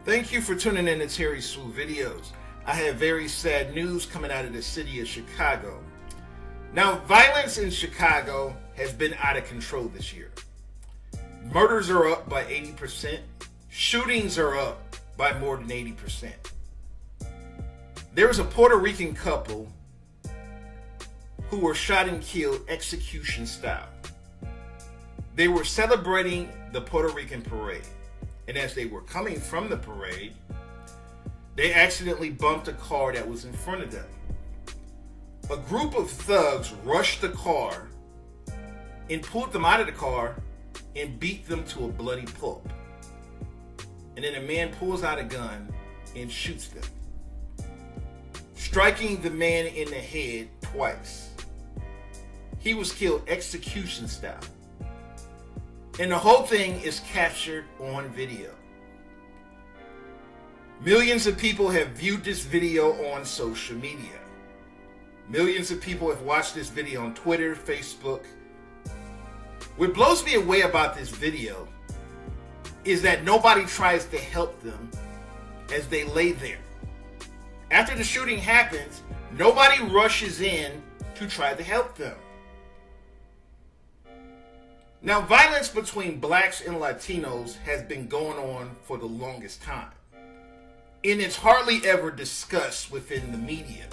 Thank you for tuning in to Terry Sue Videos. I have very sad news coming out of the city of Chicago. Now, violence in Chicago has been out of control this year. Murders are up by 80%. Shootings are up by more than 80%. There was a Puerto Rican couple who were shot and killed execution style. They were celebrating the Puerto Rican parade. And as they were coming from the parade, they accidentally bumped a car that was in front of them. A group of thugs rushed the car and pulled them out of the car and beat them to a bloody pulp. And then a man pulls out a gun and shoots them, striking the man in the head twice. He was killed execution style. And the whole thing is captured on video. Millions of people have viewed this video on social media. Millions of people have watched this video on Twitter, Facebook. What blows me away about this video is that nobody tries to help them as they lay there. After the shooting happens, nobody rushes in to try to help them. Now, violence between blacks and Latinos has been going on for the longest time. And it's hardly ever discussed within the media.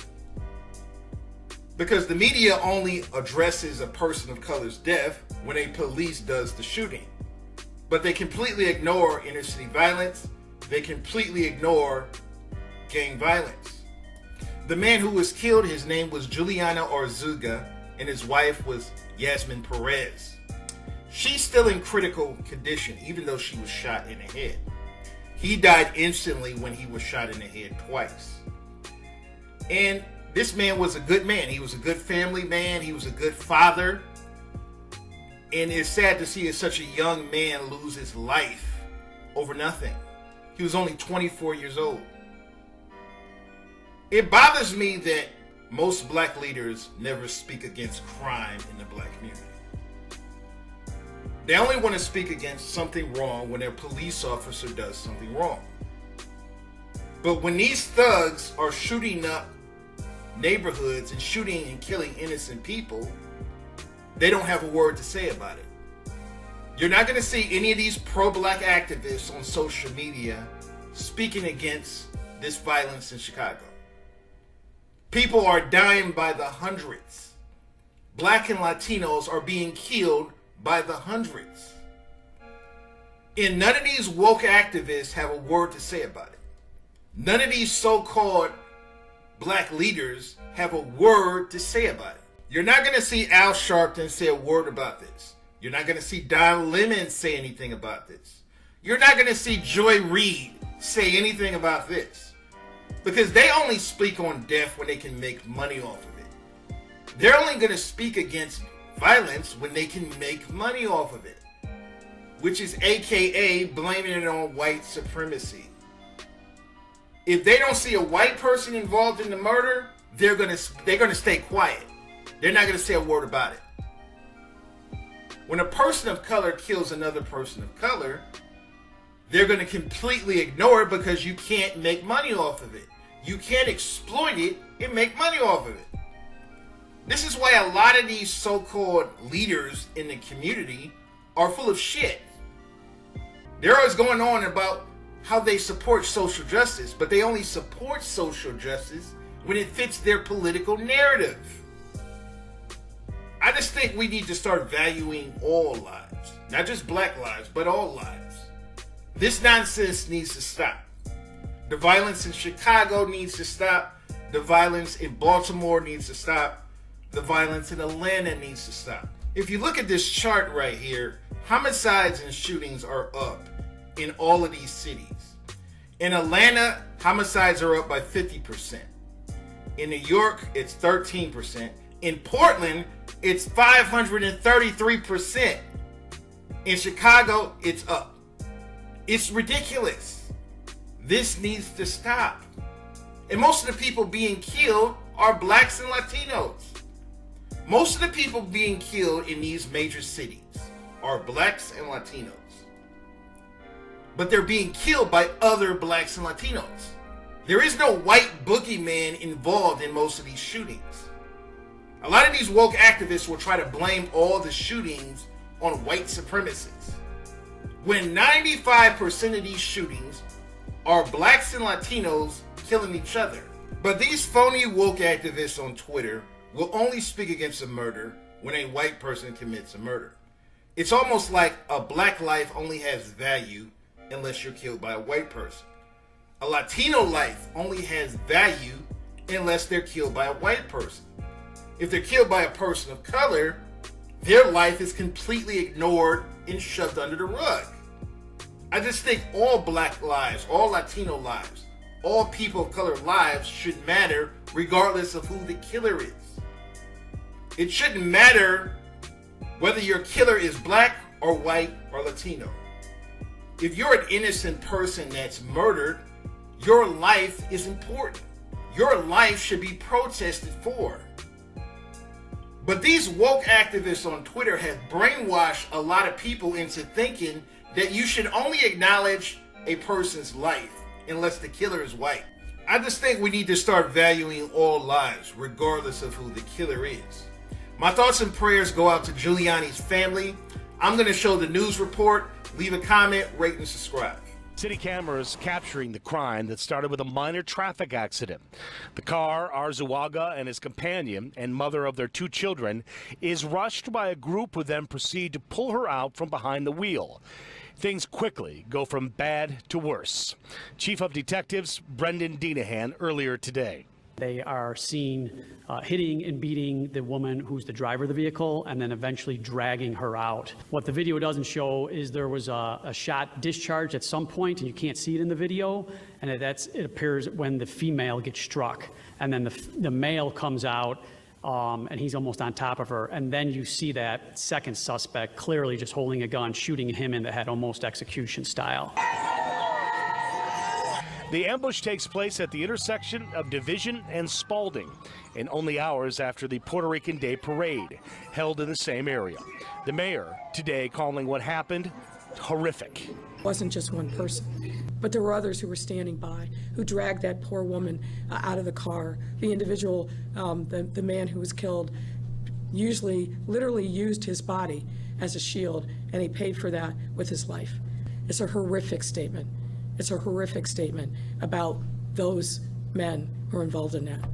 Because the media only addresses a person of color's death when a police does the shooting. But they completely ignore inner city violence. They completely ignore gang violence. The man who was killed, his name was Gyovanny Arzuaga, and his wife was Yasmin Perez. She's still in critical condition, even though she was shot in the head. He died instantly when he was shot in the head twice. And this man was a good man. He was a good family man. He was a good father. And it's sad to see such a young man lose his life over nothing. He was only 24 years old. It bothers me that most black leaders never speak against crime in the black community. They only want to speak against something wrong when their police officer does something wrong. But when these thugs are shooting up neighborhoods and shooting and killing innocent people, they don't have a word to say about it. You're not going to see any of these pro-black activists on social media speaking against this violence in Chicago. People are dying by the hundreds. Black and Latinos are being killed by the hundreds. And none of these woke activists have a word to say about it. None of these so-called black leaders have a word to say about it. You're not going to see Al Sharpton say a word about this. You're not going to see Don Lemon say anything about this. You're not going to see Joy Reid say anything about this. Because they only speak on death when they can make money off of it. They're only going to speak against violence when they can make money off of it, which is AKA blaming it on white supremacy. If they don't see a white person involved in the murder, they're gonna stay quiet. They're not gonna say a word about it. When a person of color kills another person of color, they're gonna completely ignore it because you can't make money off of it. You can't exploit it and make money off of it. This is why a lot of these so-called leaders in the community are full of shit. They're always going on about how they support social justice, but they only support social justice when it fits their political narrative. I just think we need to start valuing all lives, not just black lives, but all lives. This nonsense needs to stop. The violence in Chicago needs to stop. The violence in Baltimore needs to stop. The violence in Atlanta needs to stop. If you look at this chart right here, homicides and shootings are up in all of these cities. In Atlanta, homicides are up by 50%. In New York, it's 13%. In Portland, it's 533%. In Chicago, it's up. It's ridiculous. This needs to stop. And most of the people being killed are blacks and Latinos. Most of the people being killed in these major cities are blacks and Latinos. but they're being killed by other blacks and Latinos. There is no white boogeyman involved in most of these shootings. A lot of these woke activists will try to blame all the shootings on white supremacists, when 95% of these shootings are blacks and Latinos killing each other. But these phony woke activists on Twitter will only speak against a murder when a white person commits a murder. It's almost like a black life only has value unless you're killed by a white person. A Latino life only has value unless they're killed by a white person. If they're killed by a person of color, their life is completely ignored and shoved under the rug. I just think all black lives, all Latino lives, all people of color lives should matter regardless of who the killer is. It shouldn't matter whether your killer is black or white or Latino. If you're an innocent person that's murdered, your life is important. Your life should be protested for. But these woke activists on Twitter have brainwashed a lot of people into thinking that you should only acknowledge a person's life unless the killer is white. I just think we need to start valuing all lives, regardless of who the killer is. My thoughts and prayers go out to Gyovanny's family. I'm going to show the news report. Leave a comment, rate, and subscribe. City cameras capturing the crime that started with a minor traffic accident. The car, Arzuaga and his companion and mother of their 2 children, is rushed by a group who then proceed to pull her out from behind the wheel. Things quickly go from bad to worse. Chief of Detectives Brendan Dinahan earlier today. They are seen hitting and beating the woman who's the driver of the vehicle and then eventually dragging her out. What the video doesn't show is there was a shot discharged at some point, and you can't see it in the video, and it appears when the female gets struck, and then the male comes out and he's almost on top of her, and then you see that second suspect clearly just holding a gun, shooting him in the head, almost execution style. The ambush takes place at the intersection of Division and Spalding, and only hours after the Puerto Rican Day Parade held in the same area. The mayor today calling what happened horrific. It wasn't just one person, but there were others who were standing by, who dragged that poor woman out of the car. The individual, the man who was killed, literally used his body as a shield, and he paid for that with his life. It's a horrific statement. It's a horrific statement about those men who are involved in that.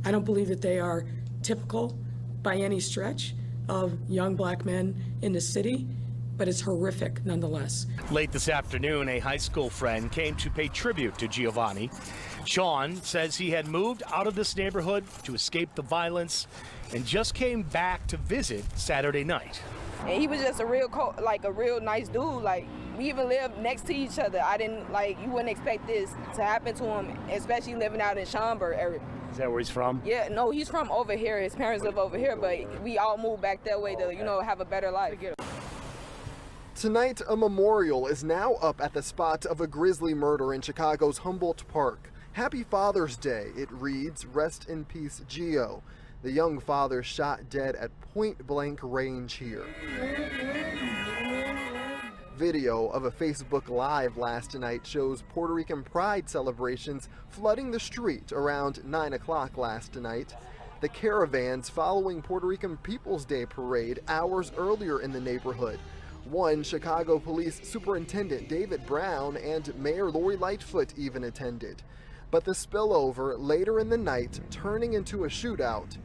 I don't believe that they are typical by any stretch of young black men in the city, but it's horrific nonetheless. Late this afternoon, a high school friend came to pay tribute to Gyovanny. Sean says he had moved out of this neighborhood to escape the violence and just came back to visit Saturday night. And he was just a real nice dude. Like, we even lived next to each other. You wouldn't expect this to happen to him, especially living out in Schaumburg area. Is that where he's from? Yeah, no, he's from over here. His parents live over here, but we all moved back that way to, have a better life. Tonight, a memorial is now up at the spot of a grisly murder in Chicago's Humboldt Park. Happy Father's Day, it reads, rest in peace, Gio. The young father shot dead at point-blank range here. Video of a Facebook Live last night shows Puerto Rican Pride celebrations flooding the street around 9 o'clock last night. The caravans following Puerto Rican People's Day parade hours earlier in the neighborhood. One Chicago Police Superintendent David Brown and Mayor Lori Lightfoot even attended. But the spillover later in the night turning into a shootout.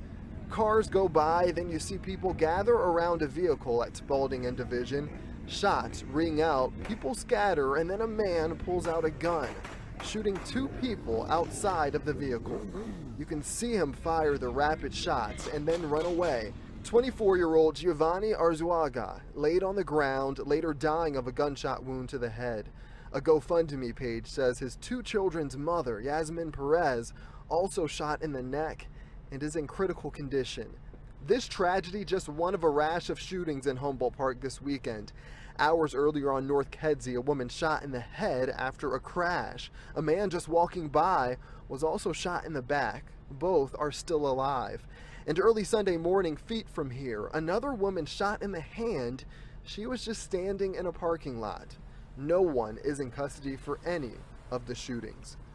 Cars go by, then you see people gather around a vehicle at Spalding and Division. Shots ring out, people scatter, and then a man pulls out a gun, shooting 2 people outside of the vehicle. You can see him fire the rapid shots and then run away. 24-year-old Gyovanny Arzuaga laid on the ground, later dying of a gunshot wound to the head. A GoFundMe page says his 2 children's mother, Yasmin Perez, also shot in the neck and is in critical condition. This tragedy just one of a rash of shootings in Humboldt Park this weekend. Hours earlier on North Kedzie, a woman shot in the head after a crash. A man just walking by was also shot in the back. Both are still alive. And early Sunday morning, feet from here, another woman shot in the hand. She was just standing in a parking lot. no one is in custody for any of the shootings.